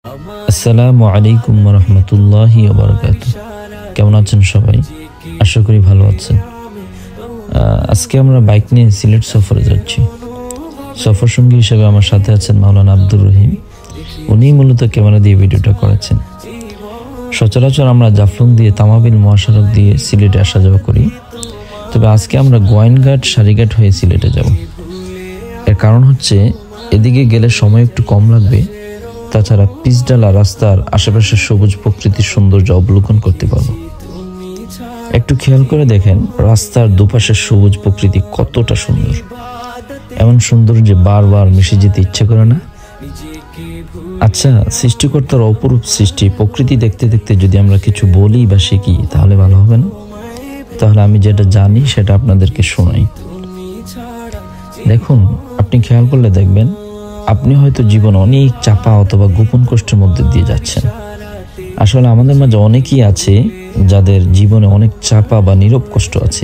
আসসালামু আলাইকুম ওয়া রাহমাতুল্লাহি ওয়া বারাকাতুহু। কেমন আছেন সবাই? আশা করি ভালো আছেন। আজকে আমরা বাইক নিয়ে সিলেট সফরে যাচ্ছি। সফর সঙ্গী হিসেবে আমার সাথে আছেন মাওলানা আব্দুর রহিম। উনি মূলত ক্যামেরা দিয়ে ভিডিওটা করেছেন। সচরাচর আমরা জাফলং দিয়ে তামাবিল মহাসড়ক দিয়ে সিলেটে আসা যাওয়া করি, তবে আজকে আমরা গোয়াইনঘাট সারিঘাট হয়ে সিলেটে যাব। এর কারণ হচ্ছে এদিকে গেলে সময় একটু কম লাগবে, তাছাড়া পিচঢালা রাস্তার আশেপাশে সবুজ প্রকৃতির সৌন্দর্য অবলোকন করতে পারবো। একটু খেয়াল করে দেখেন রাস্তার দুপাশের সবুজ প্রকৃতি কতটা সুন্দর। এমন সুন্দর যে বারবার মিশে যেতে ইচ্ছে করে না। আচ্ছা, সৃষ্টিকর্তার অপরূপ সৃষ্টি প্রকৃতি দেখতে দেখতে যদি আমরা কিছু বলি বা শিখি তাহলে ভালো হবে না? তাহলে আমি যেটা জানি সেটা আপনাদেরকে শোনাই। দেখুন, আপনি খেয়াল করলে দেখবেন আপনি হয়তো জীবন অনেক চাপা অথবা গোপন কষ্টের মধ্যে দিয়ে যাচ্ছেন। আসলে আমাদের মাঝে অনেকেই আছে যাদের জীবনে অনেক চাপা বা নীরব কষ্ট আছে,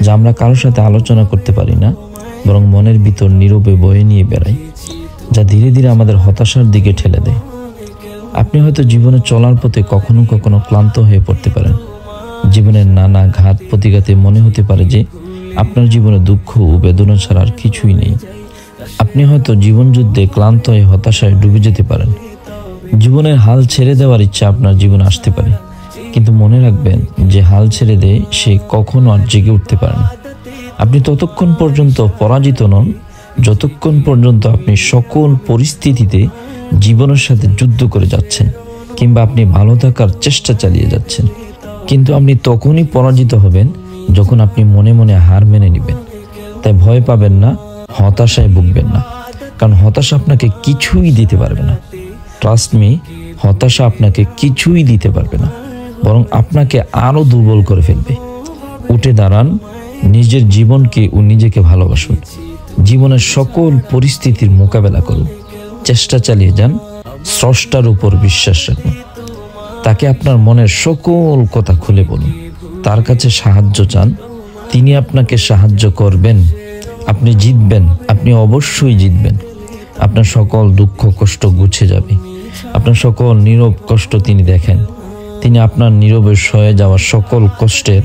যা আমরা কারোর সাথে আলোচনা করতে পারি না, বরং মনের ভিতর নীরবে বয়ে নিয়ে বেড়াই, যা ধীরে ধীরে আমাদের হতাশার দিকে ঠেলে দেয়। আপনি হয়তো জীবনে চলার পথে কখনো কখনো ক্লান্ত হয়ে পড়তে পারেন। জীবনের নানা ঘাত প্রতিঘাতে মনে হতে পারে যে আপনার জীবনে দুঃখ ও বেদনা ছাড়া আর কিছুই নেই। আপনি হয়তো জীবন যুদ্ধে ক্লান্ত হয়ে হতাশায় ডুবে যেতে পারেন। জীবনের হাল ছেড়ে দেওয়ার ইচ্ছা আপনার জীবনে আসতে পারে, কিন্তু মনে রাখবেন যে হাল ছেড়ে দেয় সে কখনো আর জেগে উঠতে পারে না। আপনি ততক্ষণ পর্যন্ত পরাজিত নন যতক্ষণ পর্যন্ত আপনি সকল পরিস্থিতিতে জীবনের সাথে যুদ্ধ করে যাচ্ছেন, কিংবা আপনি ভালো থাকার চেষ্টা চালিয়ে যাচ্ছেন। কিন্তু আপনি তখনই পরাজিত হবেন যখন আপনি মনে মনে হার মেনে নেবেন। তাই ভয় পাবেন না, হতাশায় ভুগবেন না, কারণ হতাশা আপনাকে কিছুই দিতে পারবে না। ট্রাস্ট মি, হতাশা আপনাকে কিছুই দিতে পারবে না, বরং আপনাকে আরো দুর্বল করে ফেলবে। উঠে দাঁড়ান, নিজের জীবনকে ও নিজেকে ভালোবাসুন, জীবনের সকল পরিস্থিতির মোকাবেলা করুন, চেষ্টা চালিয়ে যান, স্রষ্টার উপর বিশ্বাস রাখুন, তাকে আপনার মনের সকল কথা খুলে বলুন, তার কাছে সাহায্য চান, তিনি আপনাকে সাহায্য করবেন। আপনি জিতবেন, আপনি অবশ্যই জিতবেন। আপনার সকল দুঃখ কষ্ট গুছে যাবে। আপনার সকল নীরব কষ্ট তিনি দেখেন। তিনি আপনার নীরবে সয়ে যাওয়া সকল কষ্টের,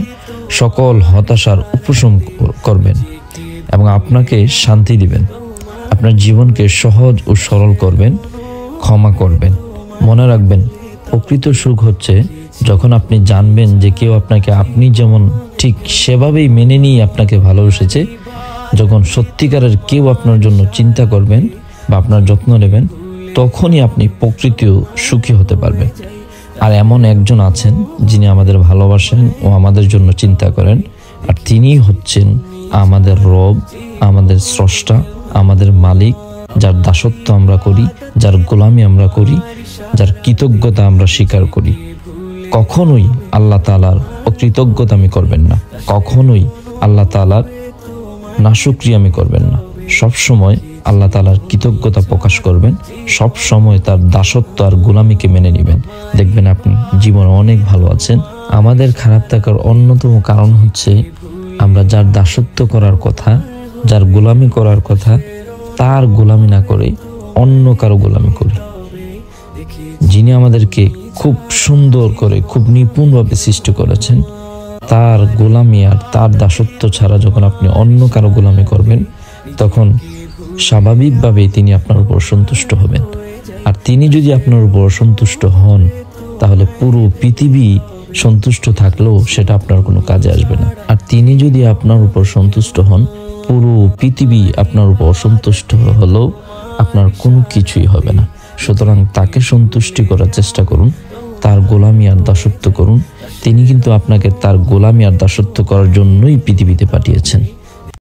সকল হতাশার উপশম করবেন এবং আপনাকে শান্তি দিবেন। আপনার জীবনকে সহজ ও সরল করবেন, ক্ষমা করবেন। মনে রাখবেন, প্রকৃত সুখ হচ্ছে যখন আপনি জানবেন যে কেউ আপনাকে আপনি যেমন ঠিক সেভাবেই মেনে নিয়ে আপনাকে ভালোবেসেছে। যখন সত্যিকারের কেউ আপনার জন্য চিন্তা করবেন বা আপনার যত্ন নেবেন, তখনই আপনি প্রকৃতিও সুখী হতে পারবেন। আর এমন একজন আছেন যিনি আমাদের ভালোবাসেন ও আমাদের জন্য চিন্তা করেন, আর তিনি হচ্ছেন আমাদের রব, আমাদের স্রষ্টা, আমাদের মালিক, যার দাসত্ব আমরা করি, যার গোলামি আমরা করি, যার কৃতজ্ঞতা আমরা স্বীকার করি। কখনোই আল্লাহ তাআলার অকৃতজ্ঞতামি করবেন না, কখনোই আল্লাহ তাআলার নাশুকরিয়ামি করবেন না। সব সময় আল্লাহ তাআলার কৃতজ্ঞতা প্রকাশ করবেন, সব সময় তার দাসত্ব আর গোলামিকে মেনে নেবেন। দেখবেন আপনি জীবনে অনেক ভালো আছেন। আমাদের খারাপ থাকার অন্যতম কারণ হচ্ছে আমরা যার দাসত্ব করার কথা, যার গোলামি করার কথা, তার গোলামি না করে অন্য কারো গোলামি করি। যিনি আমাদেরকে খুব সুন্দর করে, খুব নিপুণভাবে সৃষ্টি করেছেন, তার গোলামি আর তার দাসত্ব ছাড়া যখন আপনি অন্য কারো গোলামি করবেন, তখন স্বাভাবিকভাবেই তিনি আপনার উপর সন্তুষ্ট হবেন। আর তিনি যদি আপনার উপর সন্তুষ্ট হন, তাহলে পুরো পৃথিবী সন্তুষ্ট থাকলেও সেটা আপনার কোনো কাজে আসবে না। আর তিনি যদি আপনার উপর সন্তুষ্ট হন, পুরো পৃথিবী আপনার উপর অসন্তুষ্ট হলেও আপনার কোনো কিছুই হবে না। সুতরাং তাকে সন্তুষ্টি করার চেষ্টা করুন, তার গোলামি আর দাসত্ব করুন। তিনি কিন্তু আপনাকে তার গোলামি আর দাসত্ব করার জন্যই পৃথিবীতে পাঠিয়েছেন।